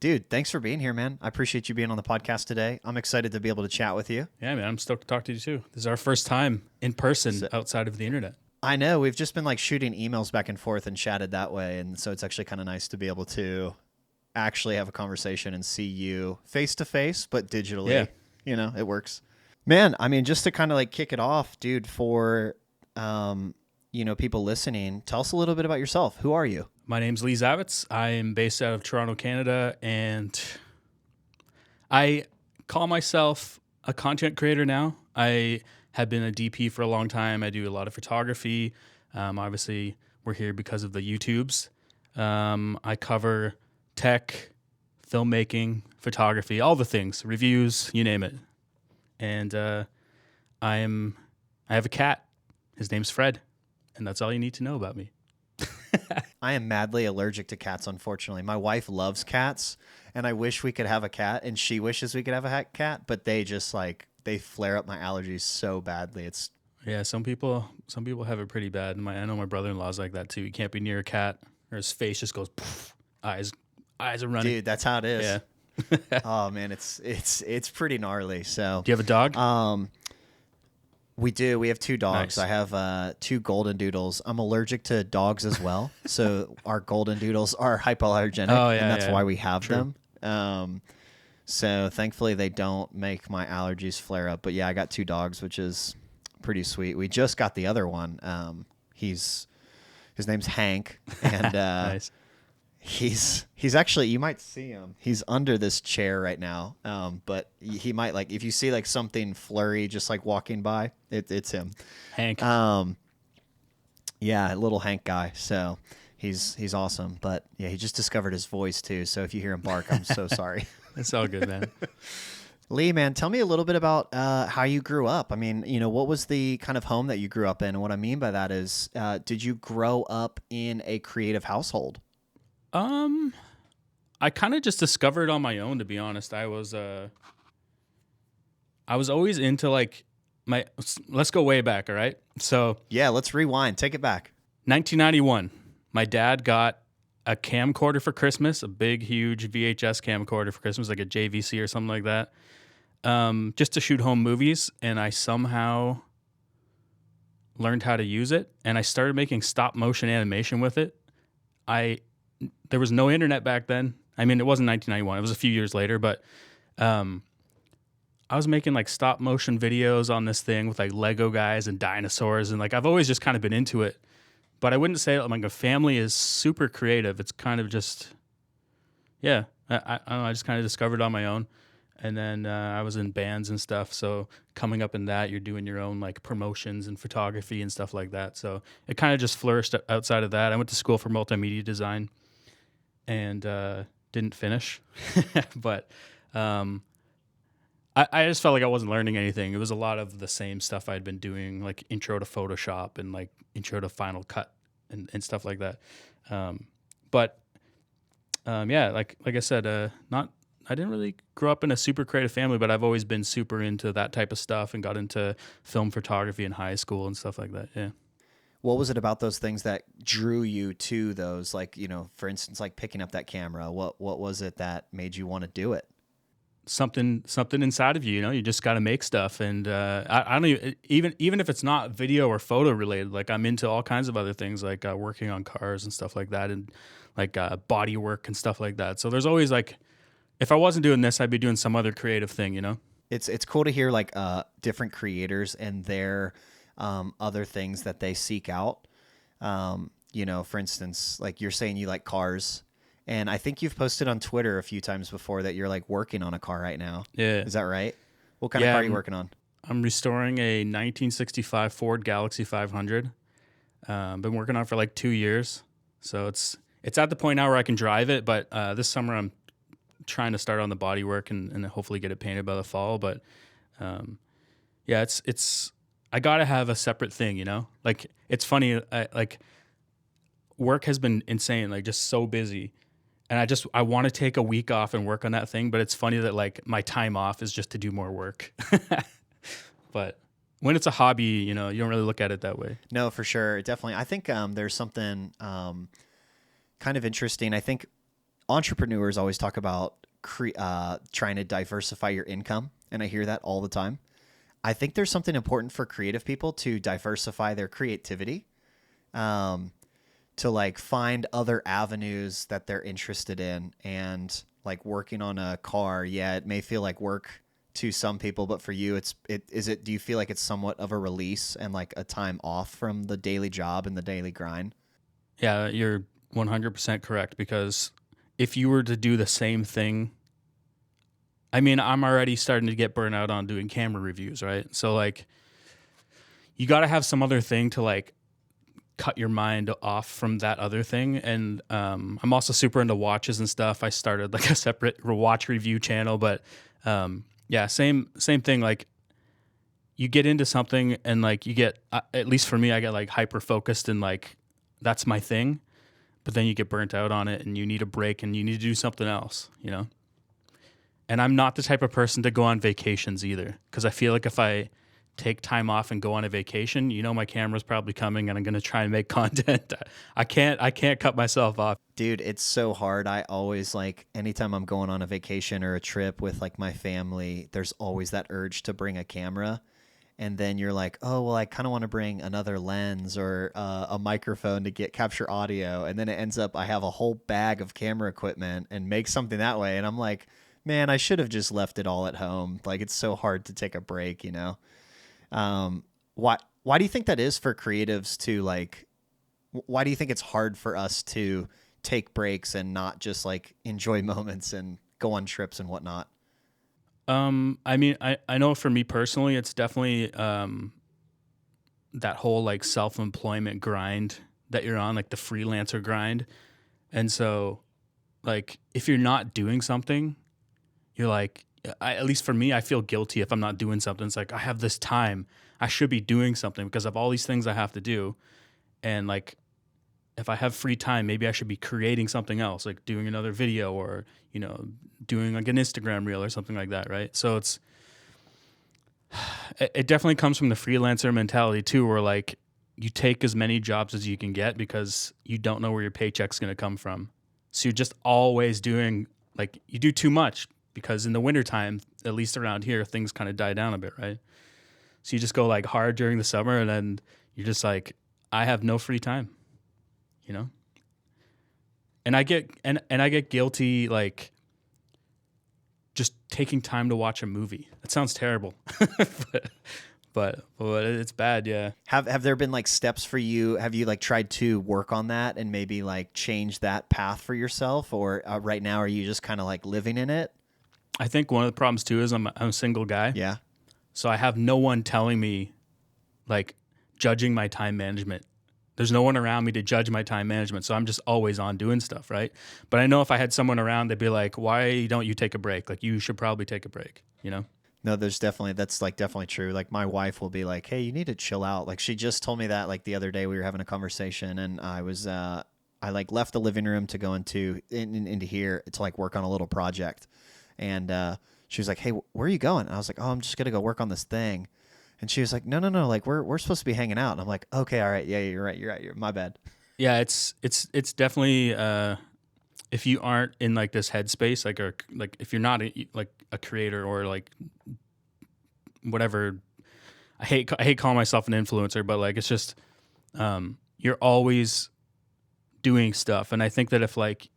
Dude, thanks for being here, man. I appreciate you being on the podcast today. I'm excited to be able to chat with you. Yeah, man, I'm stoked to talk to you too. This is our first time in person outside of the internet. I know. We've just been like shooting emails back and forth and chatted that way. And so it's actually kind of nice to be able to actually have a conversation and see you face to face, but digitally. Yeah. You know, it works. Man, I mean, just to kind of like kick it off, dude, for, people listening, tell us a little bit about yourself. Who are you? My name's Lee Zavitz. I am based out of Toronto, Canada, and I call myself a content creator now. I have been a DP for a long time. I do a lot of photography. Obviously, we're here because of the YouTubes. I cover tech, filmmaking, photography, all the things, reviews, you name it. And I have a cat. His name's Fred, and that's all you need to know about me. I am madly allergic to cats, unfortunately. My wife loves cats, and I wish we could have a cat, and she wishes we could have a cat, but they just they flare up my allergies so badly. Yeah, some people have it pretty bad. I know my brother-in-law's like that too. He can't be near a cat, or his face just goes poof, eyes are running. Dude, that's how it is. Yeah. Oh man, it's pretty gnarly. So do you have a dog? We do. We have 2 dogs. Nice. I have 2 golden doodles. I'm allergic to dogs as well. So our golden doodles are hypoallergenic, and that's why we have them. So thankfully they don't make my allergies flare up. But yeah, I got 2 dogs, which is pretty sweet. We just got the other one. His name's Hank, and Nice. He's actually, you might see him. He's under this chair right now. But he might if you see something flurry just walking by, it's him. Hank. Yeah, little Hank guy. So he's awesome. But yeah, he just discovered his voice too. So if you hear him bark, I'm so sorry. It's all good, man. Lee, man, tell me a little bit about how you grew up. I mean, what was the kind of home that you grew up in? And what I mean by that is, did you grow up in a creative household? I kind of just discovered on my own, to be honest. I was always into let's go way back. All right. So yeah, let's rewind. Take it back. 1991, my dad got a camcorder for Christmas, a big, huge VHS camcorder for Christmas, like a JVC or something like that. Just to shoot home movies. And I somehow learned how to use it, and I started making stop motion animation with it. There was no internet back then. I mean, it wasn't 1991. It was a few years later, but I was making stop motion videos on this thing with Lego guys and dinosaurs, and I've always just kind of been into it. But I wouldn't say a family is super creative. It's kind of just, yeah. I don't know. I just kind of discovered it on my own, and then I was in bands and stuff. So coming up in that, you're doing your own promotions and photography and stuff like that. So it kind of just flourished outside of that. I went to school for multimedia design, and didn't finish, but I just felt like I wasn't learning anything. It was a lot of the same stuff I'd been doing, intro to Photoshop and intro to Final Cut and stuff like that. Yeah, like I said, I didn't really grow up in a super creative family, but I've always been super into that type of stuff and got into film photography in high school and stuff like that. Yeah. What was it about those things that drew you to those? For instance, picking up that camera. What was it that made you want to do it? Something inside of you, you just got to make stuff. And I don't even if it's not video or photo related, I'm into all kinds of other things, working on cars and stuff like that, and body work and stuff like that. So there's always if I wasn't doing this, I'd be doing some other creative thing, It's cool to hear different creators and their other things that they seek out. For instance, you're saying you like cars. And I think you've posted on Twitter a few times before that you're working on a car right now. Yeah. Is that right? What kind of car are you working on? I'm restoring a 1965 Ford Galaxy 500. Been working on it for 2 years. So it's at the point now where I can drive it, but this summer I'm trying to start on the body work and hopefully get it painted by the fall. But yeah, it's I got to have a separate thing, It's funny, work has been insane, just so busy. And I want to take a week off and work on that thing, but it's funny that my time off is just to do more work. But when it's a hobby, you don't really look at it that way. No, for sure. Definitely. I think there's something kind of interesting. I think entrepreneurs always talk about trying to diversify your income, and I hear that all the time. I think there's something important for creative people to diversify their creativity, to like find other avenues that they're interested in. And like working on a car, yeah, it may feel like work to some people, but for you, do you feel like it's somewhat of a release and like a time off from the daily job and the daily grind? Yeah, you're 100% correct, because if you were to do the same thing, I mean, I'm already starting to get burnt out on doing camera reviews, right? So like, you got to have some other thing to like cut your mind off from that other thing. And I'm also super into watches and stuff. I started like a separate watch review channel, but yeah, same thing. Like, you get into something and like you get, at least for me, I get like hyper focused and like that's my thing. But then you get burnt out on it and you need a break and you need to do something else, you know? And I'm not the type of person to go on vacations either, because I feel like if I take time off and go on a vacation, you know, my camera's probably coming and I'm going to try and make content. I can't cut myself off. Dude, it's so hard. I always like, anytime I'm going on a vacation or a trip with like my family, there's always that urge to bring a camera. And then you're like, oh, well, I kind of want to bring another lens or a microphone to capture audio. And then it ends up I have a whole bag of camera equipment and make something that way. And I'm like, man, I should have just left it all at home. Like, it's so hard to take a break, you know? Why do you think that is for creatives to like, why do you think it's hard for us to take breaks and not just like enjoy moments and go on trips and whatnot? I mean, I know for me personally, it's definitely that whole like self-employment grind that you're on, like the freelancer grind. And so like if you're not doing something, you're like, at least for me, I feel guilty if I'm not doing something. It's like, I have this time, I should be doing something because of all these things I have to do. And like, if I have free time, maybe I should be creating something else, like doing another video or, you know, doing like an Instagram reel or something like that, right? So it definitely comes from the freelancer mentality too, where like you take as many jobs as you can get because you don't know where your paycheck's going to come from. So you're just always doing, like, you do too much because in the wintertime, at least around here, things kind of die down a bit, right? So you just go like hard during the summer and then you're just like, I have no free time, you know? And I get guilty, like, just taking time to watch a movie. That sounds terrible, but it's bad, yeah. Have there been like steps for you? Have you like tried to work on that and maybe like change that path for yourself, or right now are you just kind of like living in it? I think one of the problems too is I'm a single guy. Yeah. So I have no one telling me, like, judging my time management. There's no one around me to judge my time management. So I'm just always on doing stuff, right? But I know if I had someone around, they'd be like, why don't you take a break? Like, you should probably take a break, you know? No, that's definitely true. Like, my wife will be like, hey, you need to chill out. Like, she just told me that like the other day we were having a conversation and I like left the living room to go into here to like work on a little project. And she was like, hey, where are you going? And I was like, oh, I'm just going to go work on this thing. And she was like, no, like we're supposed to be hanging out. And I'm like, okay, all right. Yeah, you're right. My bad. Yeah, it's definitely, if you aren't in like this headspace, like if you're not like a creator or like whatever, I hate calling myself an influencer, but like, it's just, you're always doing stuff. And I think that if like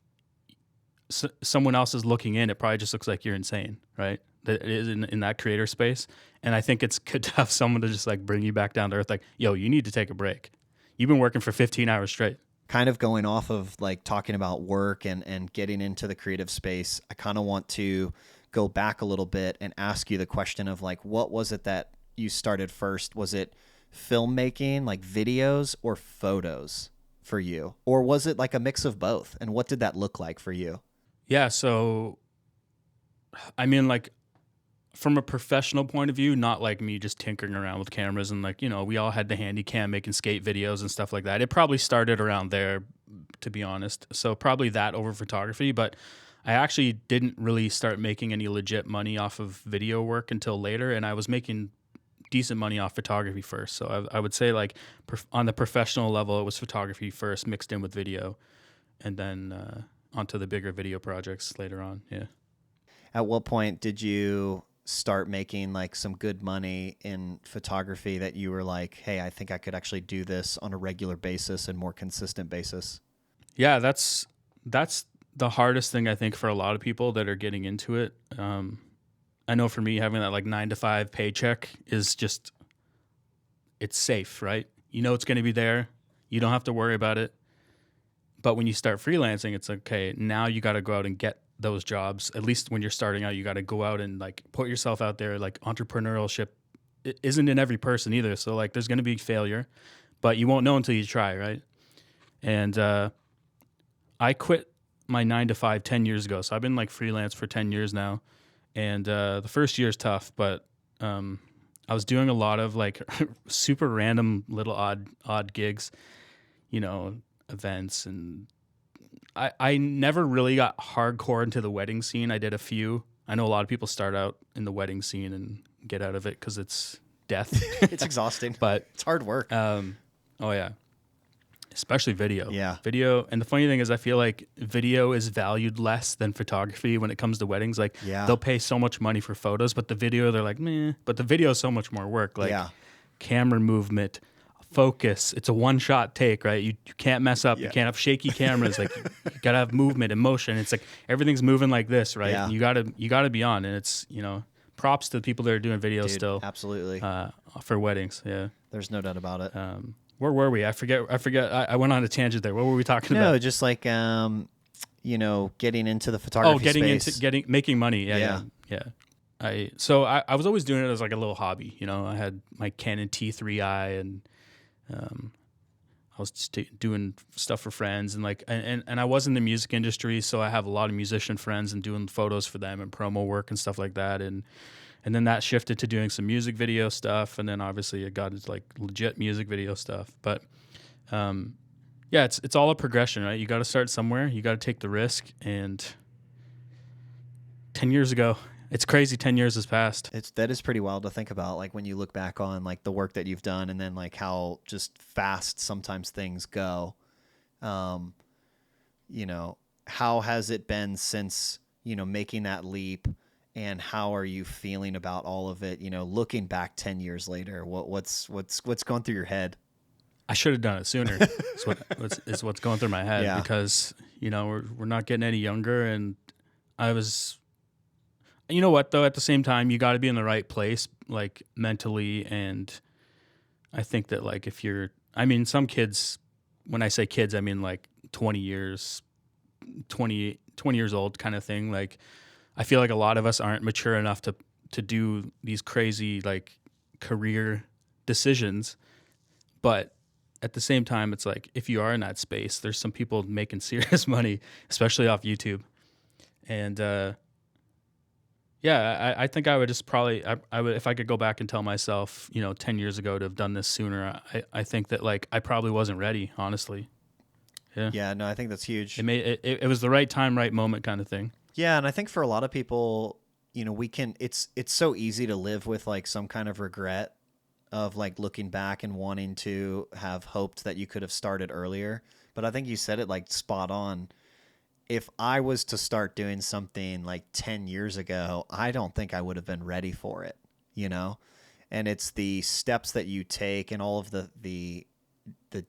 someone else is looking in, it probably just looks like you're insane, right? That it is in that creator space. And I think it's good to have someone to just like bring you back down to earth. Like, yo, you need to take a break. You've been working for 15 hours straight. Kind of going off of like talking about work and getting into the creative space, I kind of want to go back a little bit and ask you the question of like, what was it that you started first? Was it filmmaking, like videos, or photos for you? Or was it like a mix of both? And what did that look like for you? Yeah, so I mean, like, from a professional point of view, not like me just tinkering around with cameras and like, you know, we all had the handy cam making skate videos and stuff like that. It probably started around there, to be honest. So probably that over photography, but I actually didn't really start making any legit money off of video work until later, and I was making decent money off photography first. So I would say like on the professional level, it was photography first mixed in with video. And then onto the bigger video projects later on. Yeah. At what point did you start making like some good money in photography that you were like, hey, I think I could actually do this on a regular basis and more consistent basis? Yeah, that's the hardest thing I think for a lot of people that are getting into it. I know for me, having that like 9-to-5 paycheck is just, it's safe, right? You know it's going to be there. You don't have to worry about it. But when you start freelancing, it's okay. Now you got to go out and get those jobs. At least when you're starting out, you got to go out and like put yourself out there. Like entrepreneurship isn't in every person either. So like there's going to be failure, but you won't know until you try, right? And I quit my 9-to-5 10 years ago. So I've been like freelance for 10 years now. And the first year is tough, but I was doing a lot of like super random little odd gigs, you know, events. And I never really got hardcore into the wedding scene. I did a few. I know a lot of people start out in the wedding scene and get out of it because it's death. It's exhausting, but it's hard work. Oh yeah. Especially video. Yeah. Video. And the funny thing is I feel like video is valued less than photography when it comes to weddings. Like they'll pay so much money for photos, but the video, they're like, meh. But the video is so much more work. Like camera movement, focus. It's a one-shot take, right? You can't mess up. You can't have shaky cameras. Like you gotta have movement and motion. It's like everything's moving like this, right? Yeah. You gotta be on. And it's, you know, props to the people that are doing video still. Absolutely. For weddings. Yeah. There's no doubt about it. Where were we? I forget. I went on a tangent there. What were we talking about? No, just like you know, getting into the photography space. Making money. Yeah. I was always doing it as like a little hobby. You know, I had my Canon T3i, and I was just doing stuff for friends, and like and I was in the music industry, so I have a lot of musician friends and doing photos for them and promo work and stuff like that, and then that shifted to doing some music video stuff, and then obviously it got into like legit music video stuff. But yeah, it's all a progression, right? You got to start somewhere. You got to take the risk. And 10 years ago, it's crazy. 10 years has passed. That is pretty wild to think about. Like when you look back on like the work that you've done, and then like how just fast sometimes things go. You know, how has it been since, you know, making that leap? And how are you feeling about all of it? You know, looking back 10 years later, what's going through your head? I should have done it sooner. Is what's going through my head, because you know we're not getting any younger, and I was. You know what though? At the same time, you got to be in the right place, like mentally, and I think that like if you're, I mean, some kids. When I say kids, I mean like 20 years old kind of thing, like. I feel like a lot of us aren't mature enough to do these crazy like career decisions. But at the same time, it's like if you are in that space, there's some people making serious money, especially off YouTube. And I think I would just probably I would, if I could go back and tell myself, you know, 10 years ago to have done this sooner, I think that like I probably wasn't ready, honestly. Yeah, no, I think that's huge. It was the right time, right moment kind of thing. Yeah, and I think for a lot of people, you know, it's so easy to live with like some kind of regret of like looking back and wanting to have hoped that you could have started earlier. But I think you said it like spot on. If I was to start doing something like 10 years ago, I don't think I would have been ready for it, you know? And it's the steps that you take and all of the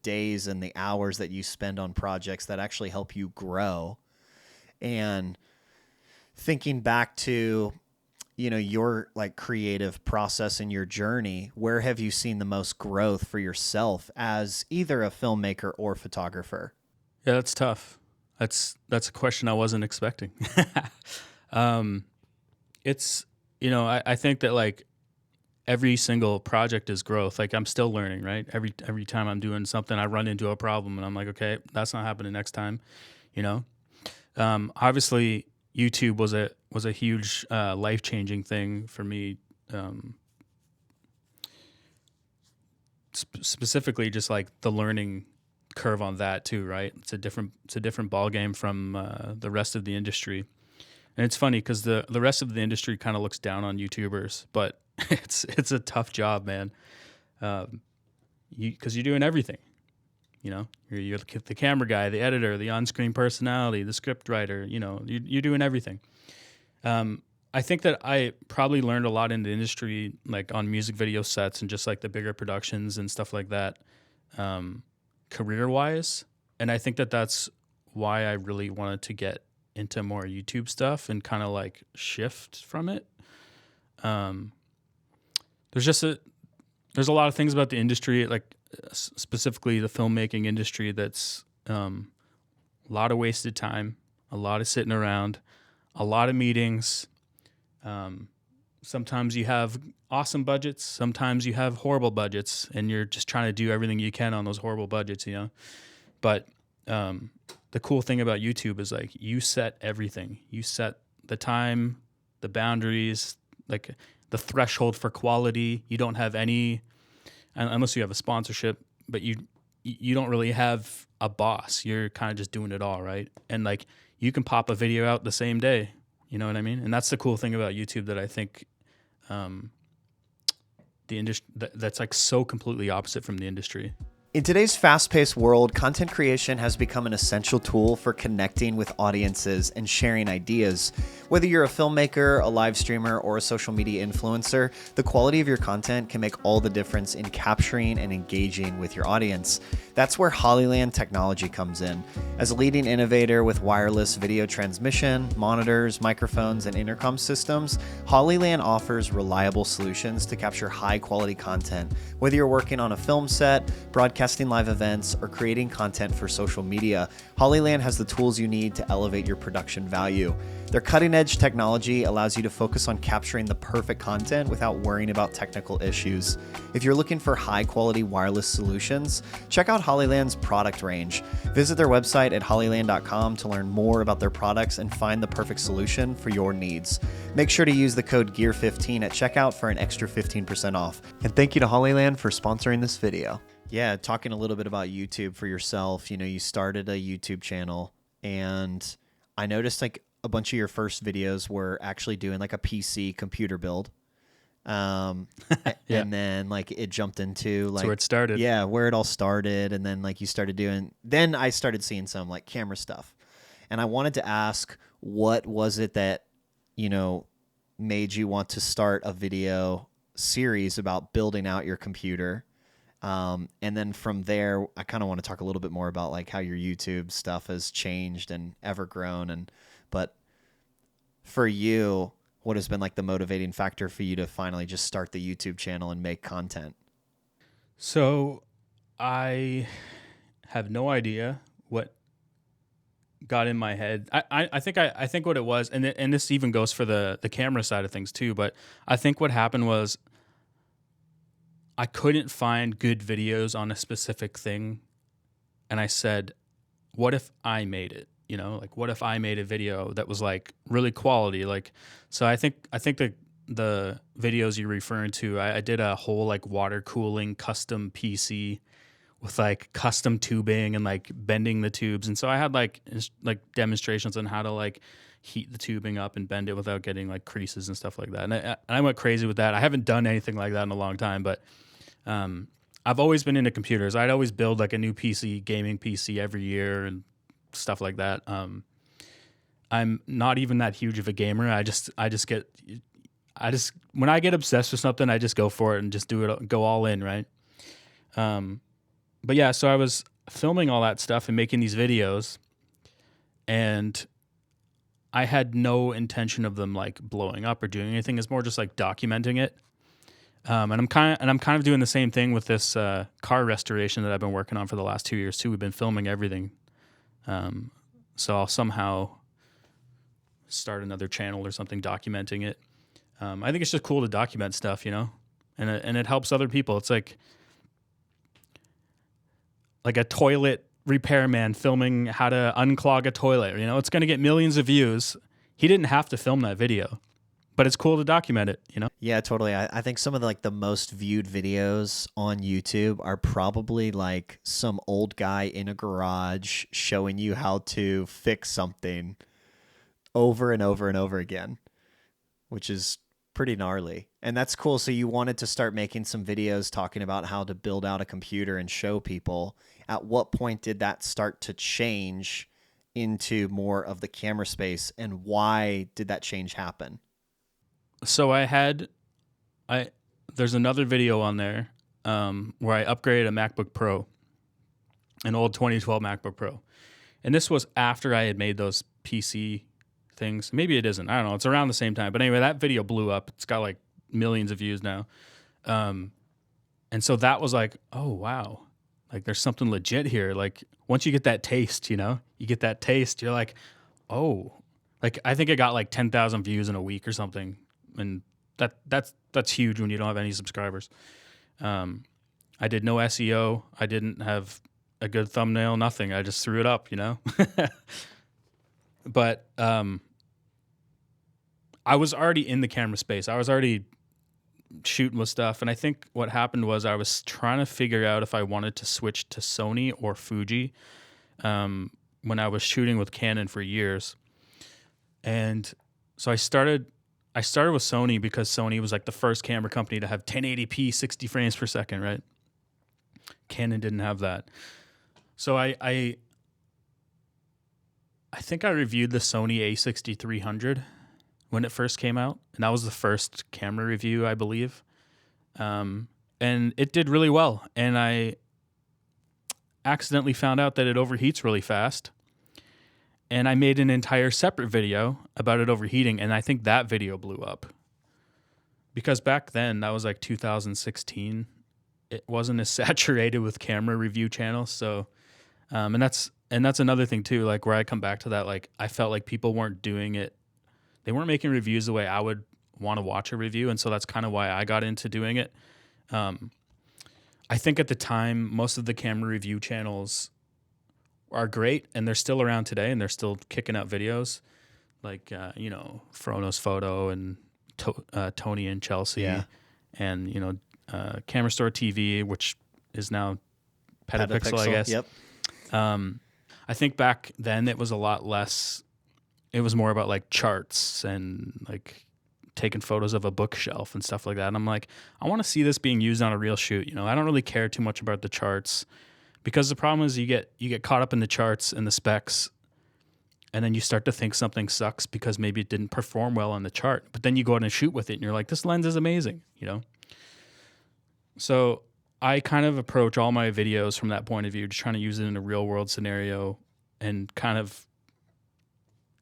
days and the hours that you spend on projects that actually help you grow. And thinking back to, you know, your like creative process and your journey, where have you seen the most growth for yourself as either a filmmaker or photographer? Yeah, that's tough. That's a question I wasn't expecting. It's, you know, I think that like every single project is growth. Like I'm still learning, right? Every time I'm doing something, I run into a problem and I'm like, okay, that's not happening next time, you know? Obviously YouTube was a huge life-changing thing for me. Specifically, just like the learning curve on that too, right? It's a different ball game from the rest of the industry, and it's funny because the rest of the industry kind of looks down on YouTubers, but it's a tough job, man. Because you're doing everything. You know, you're the camera guy, the editor, the on-screen personality, the script writer. You know, you're doing everything. I think that I probably learned a lot in the industry, like on music video sets and just like the bigger productions and stuff like that, career-wise. And I think that that's why I really wanted to get into more YouTube stuff and kind of like shift from it. There's a lot of things about the industry, like specifically the filmmaking industry, that's a lot of wasted time, a lot of sitting around, a lot of meetings. Sometimes you have awesome budgets, sometimes you have horrible budgets, and you're just trying to do everything you can on those horrible budgets, you know. But the cool thing about YouTube is like you set everything. You set the time, the boundaries, like the threshold for quality. You don't have any, unless you have a sponsorship, but you don't really have a boss. You're kind of just doing it all, right? And like you can pop a video out the same day. You know what I mean? And that's the cool thing about YouTube that I think the industry that's like so completely opposite from the industry. In today's fast-paced world, content creation has become an essential tool for connecting with audiences and sharing ideas. Whether you're a filmmaker, a live streamer, or a social media influencer, the quality of your content can make all the difference in capturing and engaging with your audience. That's where Hollyland Technology comes in. As a leading innovator with wireless video transmission, monitors, microphones, and intercom systems, Hollyland offers reliable solutions to capture high-quality content. Whether you're working on a film set, broadcasting live events, or creating content for social media, Hollyland has the tools you need to elevate your production value. Their cutting-edge technology allows you to focus on capturing the perfect content without worrying about technical issues. If you're looking for high-quality wireless solutions, check out Hollyland's product range. Visit their website at hollyland.com to learn more about their products and find the perfect solution for your needs. Make sure to use the code GEAR15 at checkout for an extra 15% off. And thank you to Hollyland for sponsoring this video. Yeah, talking a little bit about YouTube for yourself. You know, you started a YouTube channel, and I noticed like a bunch of your first videos were actually doing like a PC computer build. Yeah. And then like it jumped into like that's where it started. Yeah, where it all started. And then like you started doing, then I started seeing some like camera stuff. And I wanted to ask, what was it that, you know, made you want to start a video series about building out your computer? And then from there, I kind of want to talk a little bit more about like how your YouTube stuff has changed and ever grown. But for you, what has been like the motivating factor for you to finally just start the YouTube channel and make content? So I have no idea what got in my head. I think what it was, and this even goes for the camera side of things too, but I think what happened was I couldn't find good videos on a specific thing. And I said, what if I made it? You know, like what if I made a video that was like really quality? Like, so I think the videos you're referring to, I did a whole like water cooling custom PC with like custom tubing and like bending the tubes. And so I had like demonstrations on how to like heat the tubing up and bend it without getting like creases and stuff like that. And I went crazy with that. I haven't done anything like that in a long time, but I've always been into computers. I'd always build like a new PC, gaming PC every year and stuff like that. I'm not even that huge of a gamer. I just when I get obsessed with something, I just go for it and just do it, go all in, right? But yeah, so I was filming all that stuff and making these videos, and I had no intention of them like blowing up or doing anything. It's more just like documenting it. And I'm kind of doing the same thing with this car restoration that I've been working on for the last 2 years too. We've been filming everything. So I'll somehow start another channel or something documenting it. I think it's just cool to document stuff, you know, and it helps other people. It's like a toilet repairman filming how to unclog a toilet. You know, it's going to get millions of views. He didn't have to film that video, but it's cool to document it, you know? Yeah, totally. I think some of the most viewed videos on YouTube are probably like some old guy in a garage showing you how to fix something over and over and over again, which is pretty gnarly. And that's cool. So you wanted to start making some videos talking about how to build out a computer and show people. at what point did that start to change into more of the camera space, and why did that change happen? So there's another video on there where I upgraded a MacBook Pro, an old 2012 MacBook Pro. And this was after I had made those PC things. Maybe it isn't. I don't know. It's around the same time. But anyway, that video blew up. It's got like millions of views now. And so that was like, oh, wow. Like there's something legit here. Like once you get that taste, you get that taste. You're like, oh. Like I think it got like 10,000 views in a week or something. And that's huge when you don't have any subscribers. I did no SEO. I didn't have a good thumbnail, nothing. I just threw it up, But I was already in the camera space. I was already shooting with stuff. And I think what happened was I was trying to figure out if I wanted to switch to Sony or Fuji when I was shooting with Canon for years. And so I started with Sony because Sony was like the first camera company to have 1080p 60 frames per second, right? Canon didn't have that. So I think I reviewed the Sony a6300 when it first came out, and that was the first camera review, I believe. And it did really well, and I accidentally found out that it overheats really fast. And I made an entire separate video about it overheating, and I think that video blew up. Because back then, that was like 2016, it wasn't as saturated with camera review channels. So, and that's another thing too, like where I come back to that, like I felt like people weren't doing it. They weren't making reviews the way I would want to watch a review. And so that's kind of why I got into doing it. I think at the time, most of the camera review channels are great, and they're still around today, and they're still kicking out videos like, Frono's Photo and Tony and Chelsea, and, Camera Store TV, which is now Petapixel, I guess. Yep. I think back then it was a lot less. It was more about like charts and like taking photos of a bookshelf and stuff like that. And I'm like, I want to see this being used on a real shoot. I don't really care too much about the charts, because the problem is you get caught up in the charts and the specs, and then you start to think something sucks because maybe it didn't perform well on the chart. But then you go out and shoot with it, and you're like, this lens is amazing, So I kind of approach all my videos from that point of view, just trying to use it in a real world scenario and kind of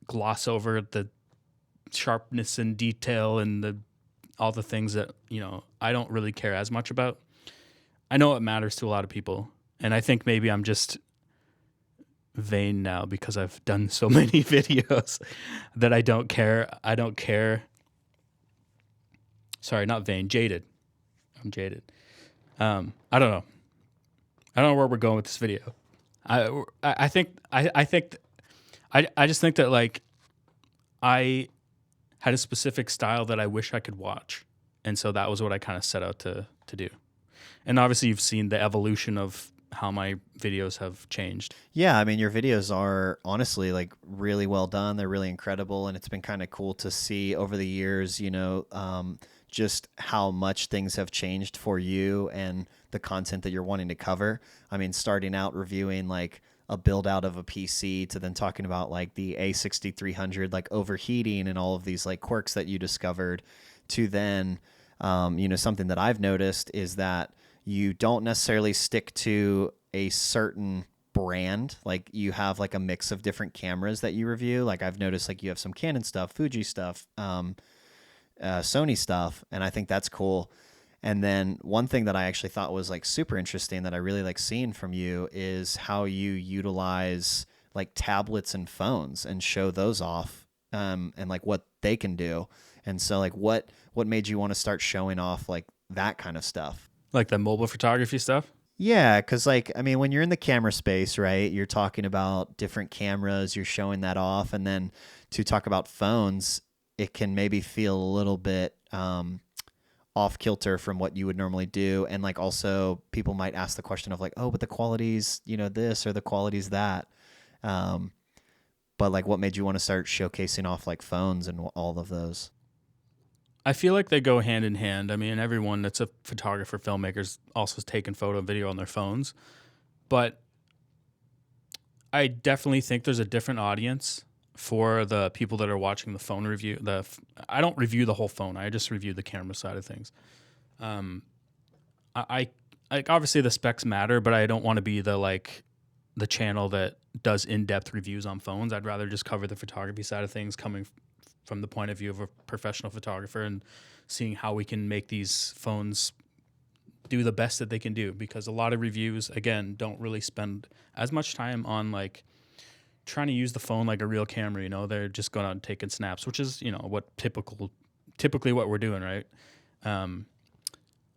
gloss over the sharpness and detail and all the things that, I don't really care as much about. I know it matters to a lot of people. And I think maybe I'm just vain now because I've done so many videos that I don't care. Sorry, not vain, jaded. I'm jaded. I don't know. I don't know where we're going with this video. I just think that like I had a specific style that I wish I could watch. And so that was what I kind of set out to do. And obviously you've seen the evolution of how my videos have changed. Yeah, I mean, your videos are honestly like really well done. They're really incredible, and it's been kind of cool to see over the years, just how much things have changed for you and the content that you're wanting to cover. I mean, starting out reviewing like a build out of a PC to then talking about like the A6300 like overheating and all of these like quirks that you discovered, to then something that I've noticed is that you don't necessarily stick to a certain brand. Like you have like a mix of different cameras that you review. Like I've noticed like you have some Canon stuff, Fuji stuff, Sony stuff, and I think that's cool. And then one thing that I actually thought was like super interesting that I really like seeing from you is how you utilize like tablets and phones and show those off, and like what they can do. And so like what made you want to start showing off like that kind of stuff? Like the mobile photography stuff? Yeah, because like, I mean, when you're in the camera space, right, you're talking about different cameras, you're showing that off. And then to talk about phones, it can maybe feel a little bit off kilter from what you would normally do. And like also people might ask the question of like, oh, but the quality's, this or the quality's that. But like what made you want to start showcasing off like phones and all of those? I feel like they go hand in hand. I mean, everyone that's a photographer, filmmaker is also taking photo and video on their phones. But I definitely think there's a different audience for the people that are watching the phone review. I don't review the whole phone. I just review the camera side of things. I obviously the specs matter, but I don't want to be the channel that does in-depth reviews on phones. I'd rather just cover the photography side of things, coming from the point of view of a professional photographer and seeing how we can make these phones do the best that they can do, because a lot of reviews, again, don't really spend as much time on like trying to use the phone like a real camera. You know, they're just going out and taking snaps, which is, you know, what typically what we're doing, right?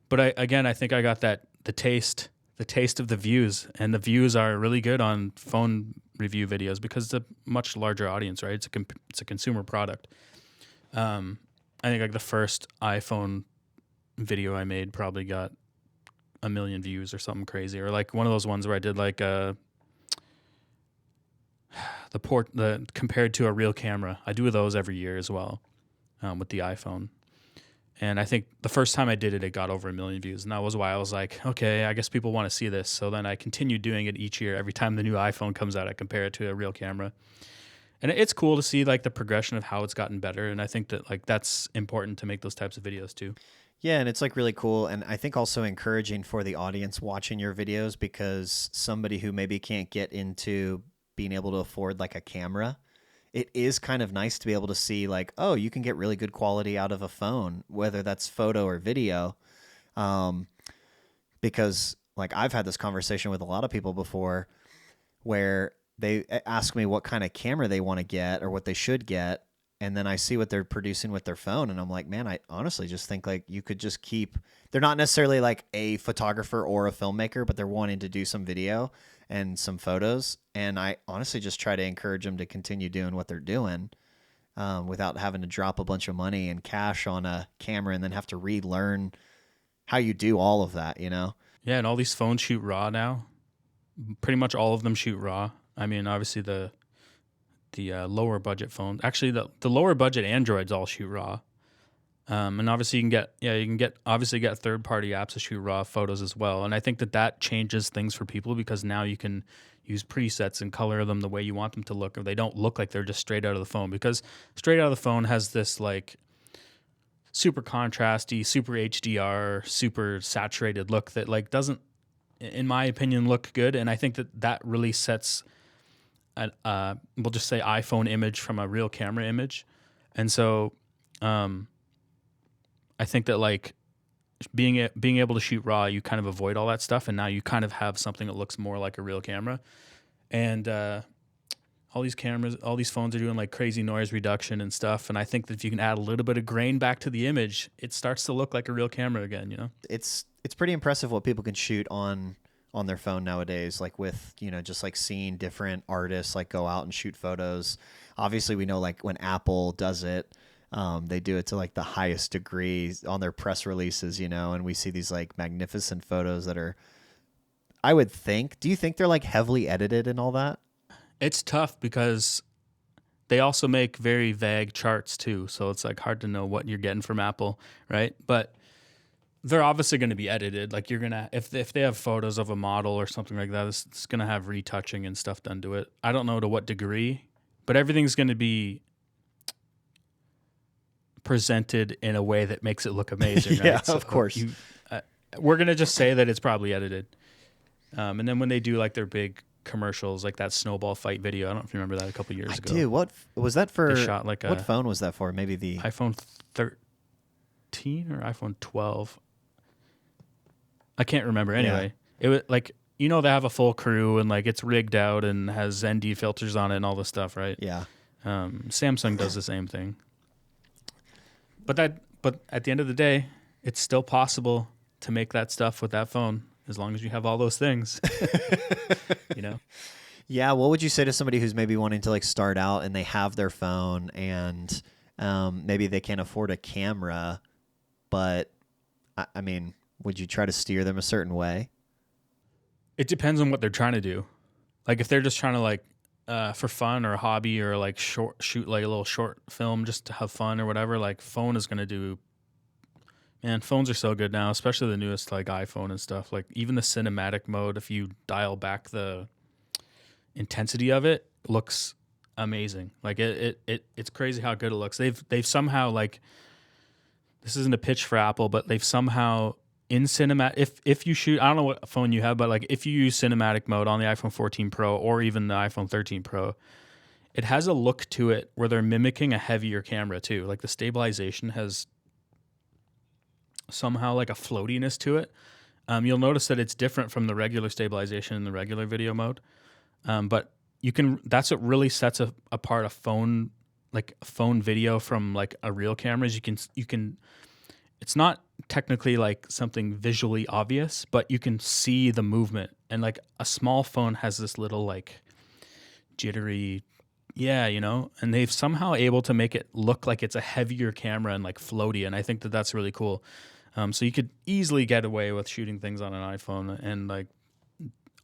But I think I got the taste of the views, and the views are really good on phone review videos because it's a much larger audience, right? It's a consumer product. I think like the first iPhone video I made probably got 1 million views or something crazy, or like one of those ones where I did like the compared to a real camera. I do those every year as well with the iPhone. And I think the first time I did it, it got over 1 million views. And that was why I was like, okay, I guess people want to see this. So then I continued doing it each year. Every time the new iPhone comes out, I compare it to a real camera. And it's cool to see like the progression of how it's gotten better. And I think that like that's important to make those types of videos too. Yeah, and it's like really cool, and I think also encouraging for the audience watching your videos, because somebody who maybe can't get into being able to afford like a camera, it is kind of nice to be able to see like, oh, you can get really good quality out of a phone, whether that's photo or video. Because like I've had this conversation with a lot of people before where they ask me what kind of camera they want to get or what they should get. And then I see what they're producing with their phone, and I'm like, man, I honestly just think like you could just they're not necessarily like a photographer or a filmmaker, but they're wanting to do some video and some photos. And I honestly just try to encourage them to continue doing what they're doing without having to drop a bunch of money and cash on a camera and then have to relearn how you do all of that, you know? Yeah, and all these phones shoot RAW now. Pretty much all of them shoot RAW. I mean, obviously the lower budget phones. Actually, the lower budget Androids all shoot RAW, and obviously you can get third party apps to shoot RAW photos as well. And I think that changes things for people, because now you can use presets and color them the way you want them to look, or they don't look like they're just straight out of the phone. Because straight out of the phone has this like super contrasty, super HDR, super saturated look that like doesn't, in my opinion, look good. And I think that really sets we'll just say iPhone image from a real camera image. And so I think that like being able to shoot RAW, you kind of avoid all that stuff, and now you kind of have something that looks more like a real camera. And all these phones are doing like crazy noise reduction and stuff, and I think that if you can add a little bit of grain back to the image, it starts to look like a real camera again, you know? It's pretty impressive what people can shoot on their phone nowadays, like with, you know, just like seeing different artists like go out and shoot photos. Obviously we know like when Apple does it, they do it to like the highest degree on their press releases, you know, and we see these like magnificent photos that are, I would think, do you think they're like heavily edited and all that? It's tough because they also make very vague charts too. So it's like hard to know what you're getting from Apple, right? But they're obviously going to be edited. Like you're going to, if they have photos of a model or something like that, it's going to have retouching and stuff done to it. I don't know to what degree, but everything's going to be presented in a way that makes it look amazing. Yeah, right? So of course. We're going to just say that it's probably edited. And then when they do like their big commercials, like that snowball fight video, I don't know if you remember that a couple years ago. I do. What was that for? They shot like what phone was that for? Maybe the iPhone 13 or iPhone 12. I can't remember. Anyway, It was like, you know, they have a full crew and like it's rigged out and has ND filters on it and all this stuff, right? Yeah. Samsung does the same thing. But at the end of the day, it's still possible to make that stuff with that phone as long as you have all those things. You know? Yeah. What would you say to somebody who's maybe wanting to like start out and they have their phone and maybe they can't afford a camera, but I mean, would you try to steer them a certain way? It depends on what they're trying to do. Like if they're just trying to like for fun or a hobby or like shoot like a little short film just to have fun or whatever, like phone is going to do. Man, phones are so good now, especially the newest like iPhone and stuff. Like even the cinematic mode, if you dial back the intensity of it looks amazing. Like it's crazy how good it looks. They've somehow, like, this isn't a pitch for Apple, but they've somehow in cinematic, if you shoot, I don't know what phone you have, but like if you use cinematic mode on the iPhone 14 Pro or even the iPhone 13 Pro, it has a look to it where they're mimicking a heavier camera too. Like the stabilization has somehow like a floatiness to it. You'll notice that it's different from the regular stabilization in the regular video mode. But that's what really sets apart a phone video from like a real camera. Is you can, it's not technically like something visually obvious, but you can see the movement. And like a small phone has this little like jittery, and they've somehow able to make it look like it's a heavier camera and like floaty. And I think that that's really cool. So you could easily get away with shooting things on an iPhone, and like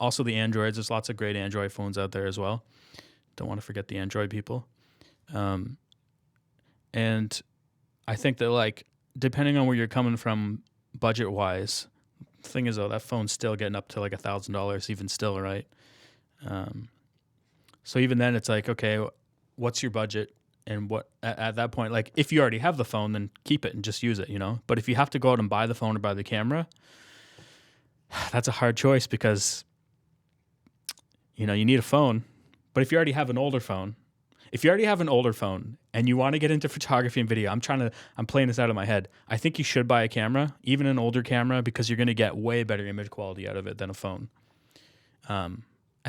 also the Androids. There's lots of great Android phones out there as well. Don't want to forget the Android people. And I think that like, depending on where you're coming from budget wise, the thing is though, that phone's still getting up to like $1,000 even still, right? So even then it's like, okay, what's your budget? And what at that point, like if you already have the phone, then keep it and just use it, But if you have to go out and buy the phone or buy the camera, that's a hard choice because, you need a phone. But if you already have an older phone, and you want to get into photography and video, I'm playing this out of my head. I think you should buy a camera, even an older camera, because you're going to get way better image quality out of it than a phone.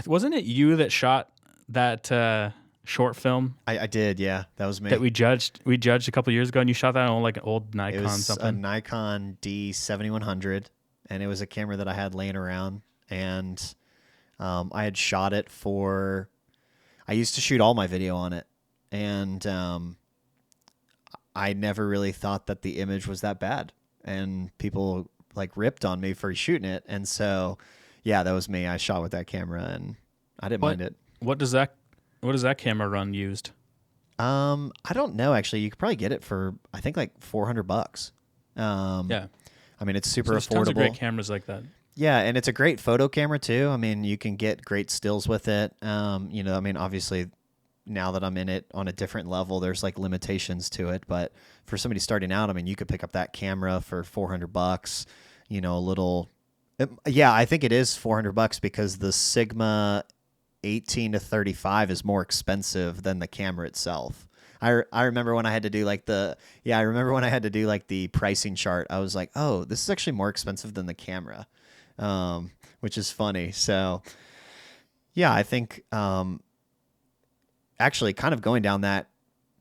Wasn't it you that shot that short film? I did, yeah. That was me. That we judged a couple of years ago, and you shot that on like an old Nikon it was something. A Nikon D7100, and it was a camera that I had laying around, and I had shot it for... I used to shoot all my video on it, and I never really thought that the image was that bad, and people like ripped on me for shooting it, and so yeah, that was me. I shot with that camera, and I didn't mind it. What does that camera run used? I don't know actually. You could probably get it for I think like $400. Yeah, I mean it's super affordable. Tons of great cameras like that. Yeah, and it's a great photo camera too. I mean, you can get great stills with it. I mean, obviously, now that I'm in it on a different level, there's like limitations to it. But for somebody starting out, I mean, you could pick up that camera for $400. I think it is $400 because the Sigma 18 to 35 is more expensive than the camera itself. I remember when I had to do like the pricing chart. I was like, oh, this is actually more expensive than the camera. Which is funny. So yeah, I think, actually kind of going down that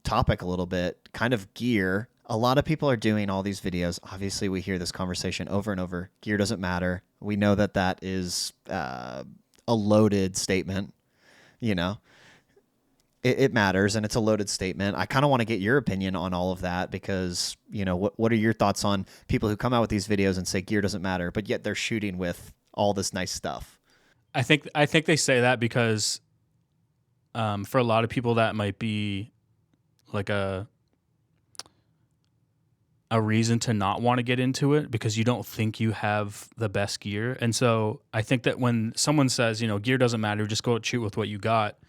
topic a little bit, kind of gear, a lot of people are doing all these videos. Obviously we hear this conversation over and over. Gear doesn't matter. We know that is, a loaded statement, It matters, and it's a loaded statement. I kind of want to get your opinion on all of that because, what are your thoughts on people who come out with these videos and say gear doesn't matter, but yet they're shooting with all this nice stuff? I think they say that because for a lot of people that might be like a reason to not want to get into it because you don't think you have the best gear. And so I think that when someone says, gear doesn't matter, just go out shoot with what you got,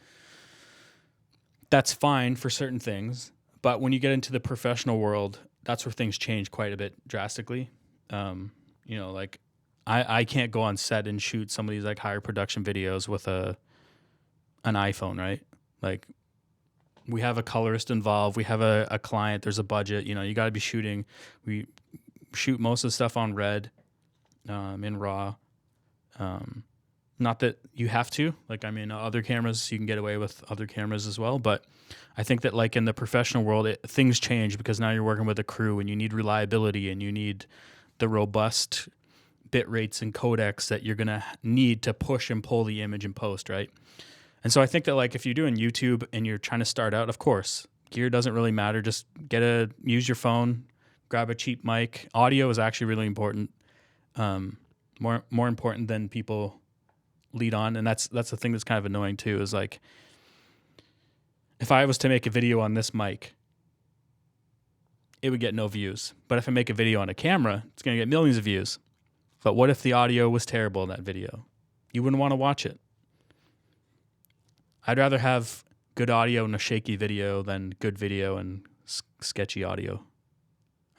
that's fine for certain things, but when you get into the professional world, that's where things change quite a bit drastically. Like I can't go on set and shoot some of these like higher production videos with an iPhone, right? Like we have a colorist involved, we have a client, there's a budget, you got to be shooting. We shoot most of the stuff on Red, in RAW. Not that you have to, other cameras, you can get away with other cameras as well. But I think that like in the professional world, things change because now you're working with a crew and you need reliability and you need the robust bit rates and codecs that you're going to need to push and pull the image in post, right? And so I think that like if you're doing YouTube and you're trying to start out, of course, gear doesn't really matter. Just use your phone, grab a cheap mic. Audio is actually really important. More important than people lead on, and that's the thing that's kind of annoying too, is like if I was to make a video on this mic, it would get no views. But if I make a video on a camera, it's going to get millions of views. But what if the audio was terrible in that video? You wouldn't want to watch it. I'd rather have good audio and a shaky video than good video and sketchy audio,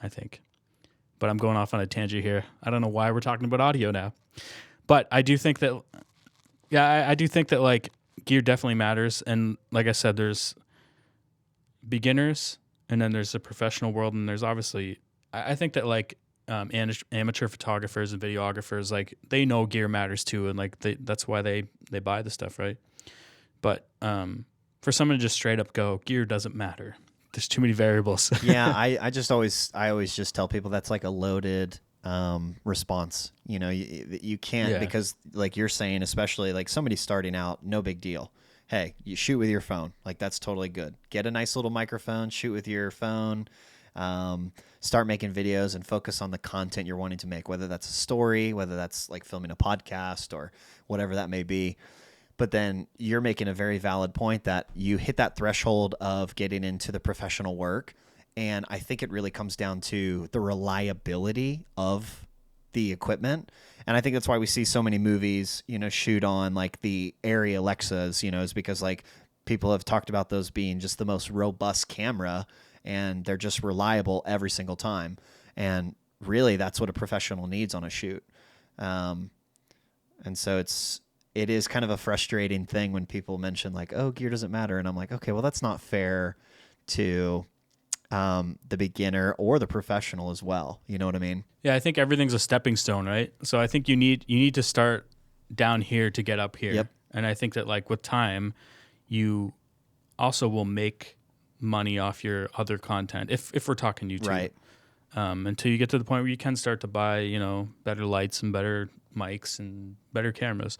I think. But I'm going off on a tangent here. I don't know why we're talking about audio now. But I do think that, I do think that like gear definitely matters. And like I said, there's beginners and then there's the professional world. And there's obviously, I think that like amateur photographers and videographers, like they know gear matters too. And like that's why they buy the stuff, right? But for someone to just straight up go, gear doesn't matter. There's too many variables. Yeah, I always just tell people that's like a loaded response. You know, you can't, because like you're saying, especially like somebody starting out, no big deal. Hey, you shoot with your phone. Like that's totally good. Get a nice little microphone, shoot with your phone, start making videos and focus on the content you're wanting to make, whether that's a story, whether that's like filming a podcast or whatever that may be. But then you're making a very valid point that you hit that threshold of getting into the professional work. And I think it really comes down to the reliability of the equipment. And I think that's why we see so many movies, you know, shoot on like the Arri Alexas, you know, is because like people have talked about those being just the most robust camera and they're just reliable every single time. And really that's what a professional needs on a shoot. And so it is kind of a frustrating thing when people mention like, oh, gear doesn't matter. And I'm like, okay, well, that's not fair to the beginner or the professional as well. You know what I mean? Yeah, I think everything's a stepping stone, right? So I think you need to start down here to get up here. Yep. And I think that like with time, you also will make money off your other content if we're talking YouTube. Right. Until you get to the point where you can start to buy, you know, better lights and better mics and better cameras.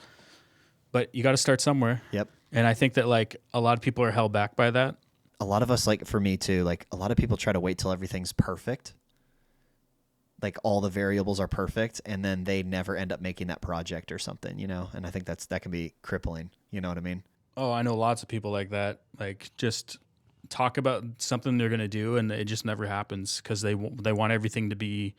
But you got to start somewhere. Yep. And I think that like a lot of people are held back by that. A lot of us, like for me too, like a lot of people try to wait till everything's perfect. Like all the variables are perfect and then they never end up making that project or something, you know? And I think that can be crippling. You know what I mean? Oh, I know lots of people like that. Like just talk about something they're going to do and it just never happens because they want everything to be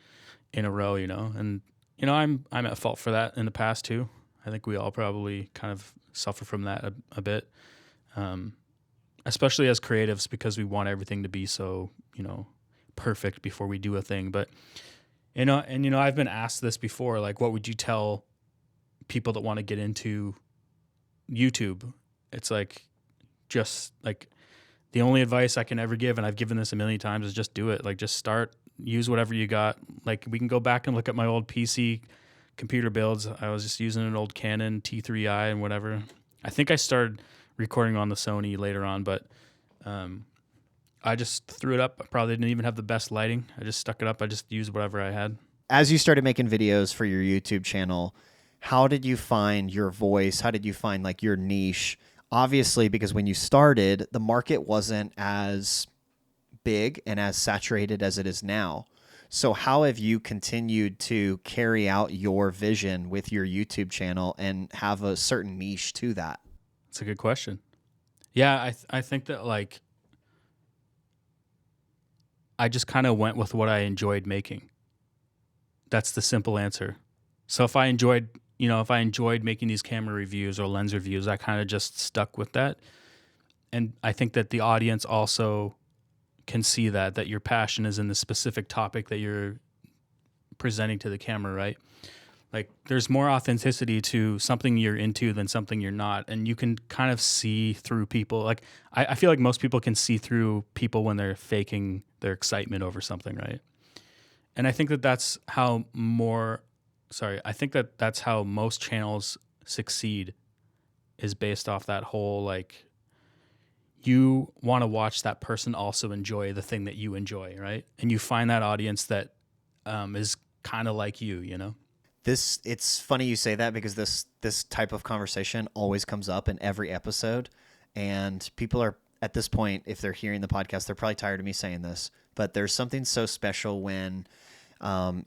in a row, you know? And, you know, I'm at fault for that in the past too. I think we all probably kind of suffer from that a bit, especially as creatives because we want everything to be so, you know, perfect before we do a thing. But, you know, and, you know, I've been asked this before, like, what would you tell people that want to get into YouTube? It's like, just like the only advice I can ever give, and I've given this a million times, is just do it. Like, just start, use whatever you got. Like, we can go back and look at my old PC computer builds. I was just using an old Canon T3i and whatever. I think I started recording on the Sony later on, but I just threw it up. I probably didn't even have the best lighting. I just stuck it up. I just used whatever I had. As you started making videos for your YouTube channel, how did you find your voice? How did you find like your niche? Obviously, because when you started, the market wasn't as big and as saturated as it is now. So how have you continued to carry out your vision with your YouTube channel and have a certain niche to that? That's a good question. Yeah, I think that like I just kind of went with what I enjoyed making. That's the simple answer. So if I enjoyed making these camera reviews or lens reviews, I kind of just stuck with that. And I think that the audience also can see that your passion is in the specific topic that you're presenting to the camera, right? Like there's more authenticity to something you're into than something you're not. And you can kind of see through people. Like I feel like most people can see through people when they're faking their excitement over something, right? And I think that that's how that's how most channels succeed, is based off that whole like, you want to watch that person also enjoy the thing that you enjoy, right? And you find that audience that is kind of like you know? It's funny you say that because this type of conversation always comes up in every episode. And people are, at this point, if they're hearing the podcast, they're probably tired of me saying this. But there's something so special when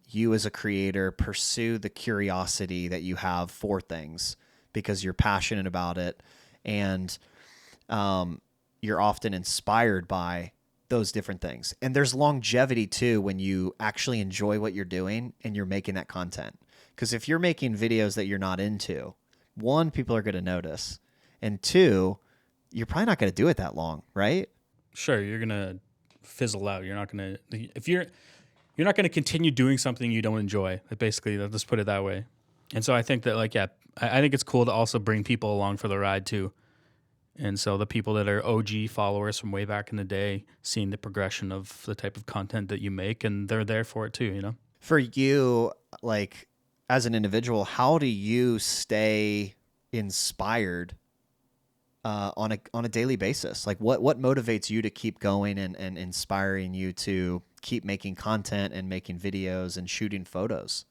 you as a creator pursue the curiosity that you have for things because you're passionate about it. And you're often inspired by those different things. And there's longevity too when you actually enjoy what you're doing and you're making that content. Because if you're making videos that you're not into, one, people are going to notice. And two, you're probably not going to do it that long, right? Sure, you're going to fizzle out. You're not going to, if you're not going to continue doing something you don't enjoy. Basically, let's put it that way. And so I think that, like, yeah, I think it's cool to also bring people along for the ride too. And so the people that are OG followers from way back in the day, seeing the progression of the type of content that you make, and they're there for it too, you know? For you, like, as an individual, how do you stay inspired on a daily basis? Like, what motivates you to keep going and inspiring you to keep making content and making videos and shooting photos?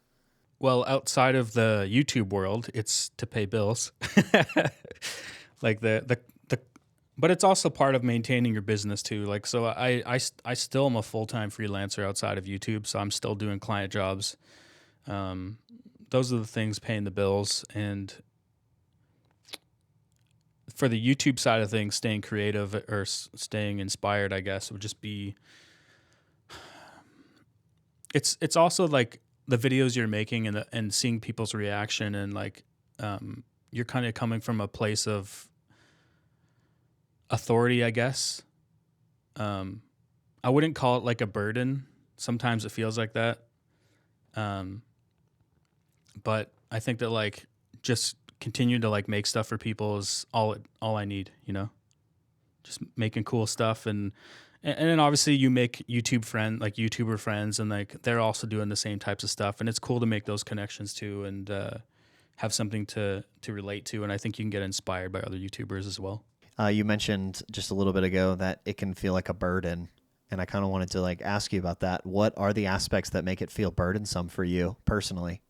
Well, outside of the YouTube world, it's to pay bills. Like but it's also part of maintaining your business too. Like, so I still am a full-time freelancer outside of YouTube, so I'm still doing client jobs. Those are the things paying the bills. And for the YouTube side of things, staying creative or staying inspired, I guess, would just be, it's also like the videos you're making and seeing people's reaction, and like, you're kind of coming from a place of authority, I guess. I wouldn't call it like a burden. Sometimes it feels like that. But I think that, like, just continue to, like, make stuff for people is all I need, you know? Just making cool stuff. And then obviously you make YouTuber friends, and like they're also doing the same types of stuff. And it's cool to make those connections too, and have something to relate to. And I think you can get inspired by other YouTubers as well. You mentioned just a little bit ago that it can feel like a burden, and I kind of wanted to, like, ask you about that. What are the aspects that make it feel burdensome for you personally?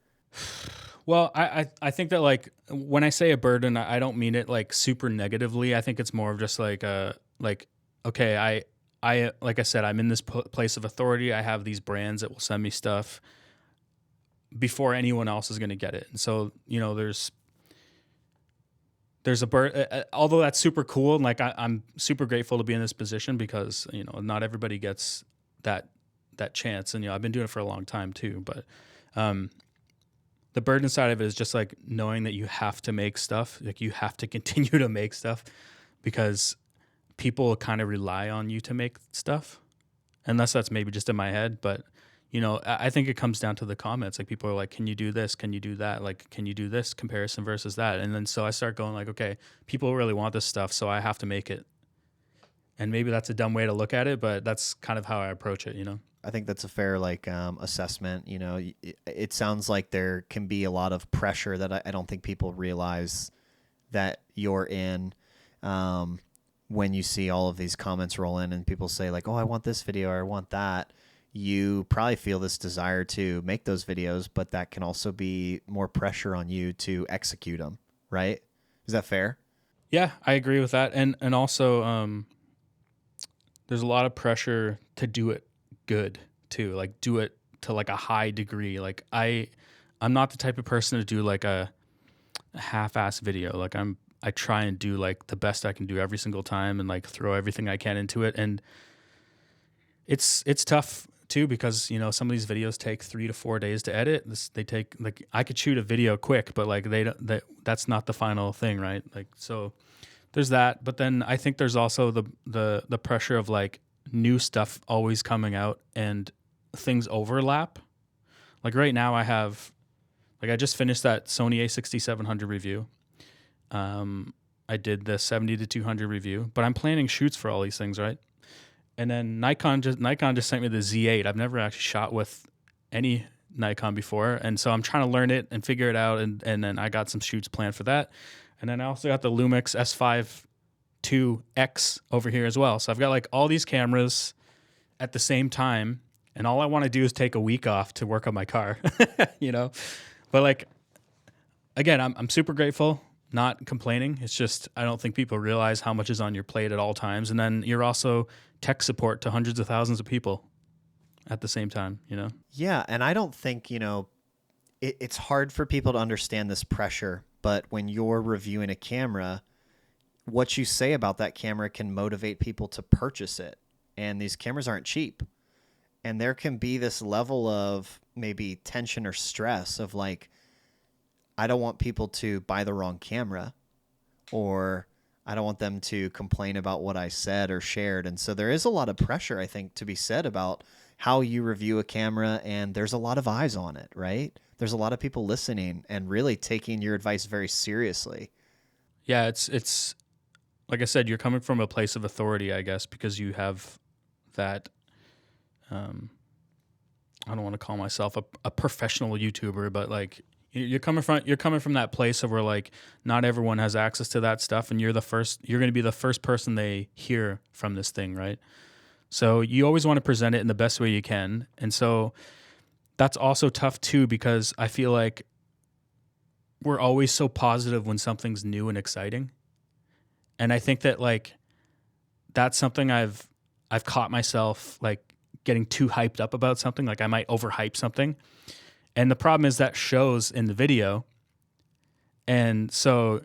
Well, I think that, like, when I say a burden, I don't mean it like super negatively. I think it's more of just like okay, I like I said, I'm in this place of authority. I have these brands that will send me stuff before anyone else is going to get it. And so, you know, there's a although that's super cool, and like I'm super grateful to be in this position, because, you know, not everybody gets that chance. And, you know, I've been doing it for a long time too, but the burden side of it is just like knowing that you have to make stuff, like you have to continue to make stuff, because people kind of rely on you to make stuff, unless that's maybe just in my head. But, you know, I think it comes down to the comments. Like, people are like, can you do this? Can you do that? Like, can you do this comparison versus that? And then so I start going like, okay, people really want this stuff, so I have to make it. And maybe that's a dumb way to look at it, but that's kind of how I approach it, you know? I think that's a fair, like, assessment. You know, it sounds like there can be a lot of pressure that I don't think people realize that you're in, when you see all of these comments roll in and people say like, oh, I want this video or I want that. You probably feel this desire to make those videos, but that can also be more pressure on you to execute them, right? Is that fair? Yeah, I agree with that. And also, there's a lot of pressure to do it good too, like do it to like a high degree. Like I'm not the type of person to do like a half-ass video. Like I try and do like the best I can do every single time, and like throw everything I can into it. And it's tough too, because, you know, some of these videos take 3 to 4 days to edit. They take, like, I could shoot a video quick, but like that's not the final thing, right? Like, so there's that. But then I think there's also the pressure of like new stuff always coming out, and things overlap. Like right now I just finished that Sony a6700 review. I did the 70 to 200 review, but I'm planning shoots for all these things, right? And then Nikon just sent me the Z8. I've never actually shot with any Nikon before, and so I'm trying to learn it and figure it out, and then I got some shoots planned for that. And then I also got the Lumix S5 2X over here as well. So I've got like all these cameras at the same time, and all I want to do is take a week off to work on my car, you know? But like, again, I'm super grateful, not complaining. It's just, I don't think people realize how much is on your plate at all times. And then you're also tech support to hundreds of thousands of people at the same time, you know? Yeah. And I don't think, you know, it's hard for people to understand this pressure, but when you're reviewing a camera, what you say about that camera can motivate people to purchase it. And these cameras aren't cheap. And there can be this level of maybe tension or stress of like, I don't want people to buy the wrong camera, or I don't want them to complain about what I said or shared. And so there is a lot of pressure, I think, to be said about how you review a camera, and there's a lot of eyes on it, right? There's a lot of people listening and really taking your advice very seriously. Yeah, it's like I said, you're coming from a place of authority, I guess, because you have that. I don't want to call myself a professional YouTuber, but like you're coming from that place of where like not everyone has access to that stuff, and you're going to be the first person they hear from this thing, right? So you always want to present it in the best way you can, and so that's also tough too, because I feel like we're always so positive when something's new and exciting. And I think that like that's something I've caught myself like getting too hyped up about something. Like I might overhype something. And the problem is that shows in the video. And so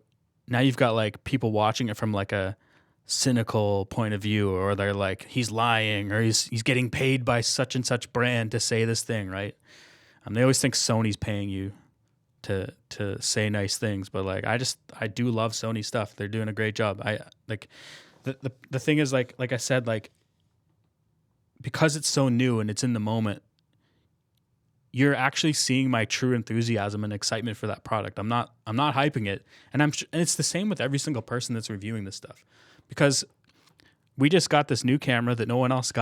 now you've got like people watching it from like a cynical point of view, or they're like, he's lying, or he's getting paid by such and such brand to say this thing, right? They always think Sony's paying you to say nice things, but like I do love Sony stuff. They're doing a great job. I like the thing is like I said, like because it's so new and it's in the moment, you're actually seeing my true enthusiasm and excitement for that product. I'm not hyping it, and it's the same with every single person that's reviewing this stuff, because we just got this new camera that no one else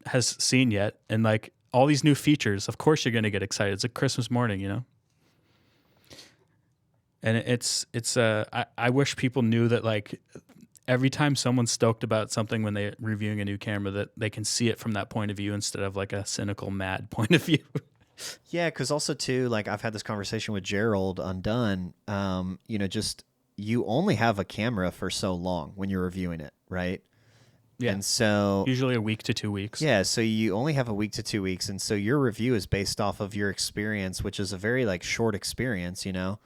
has seen yet, and like all these new features. Of course, you're going to get excited. It's a Christmas morning, you know. And I wish people knew that like every time someone's stoked about something when they're reviewing a new camera, that they can see it from that point of view instead of like a cynical, mad point of view. Yeah, because also too, like I've had this conversation with Gerald Undone. Just you only have a camera for so long when you're reviewing it, right? Yeah. And so usually a week to 2 weeks. Yeah, so you only have a week to 2 weeks, and so your review is based off of your experience, which is a very like short experience, you know.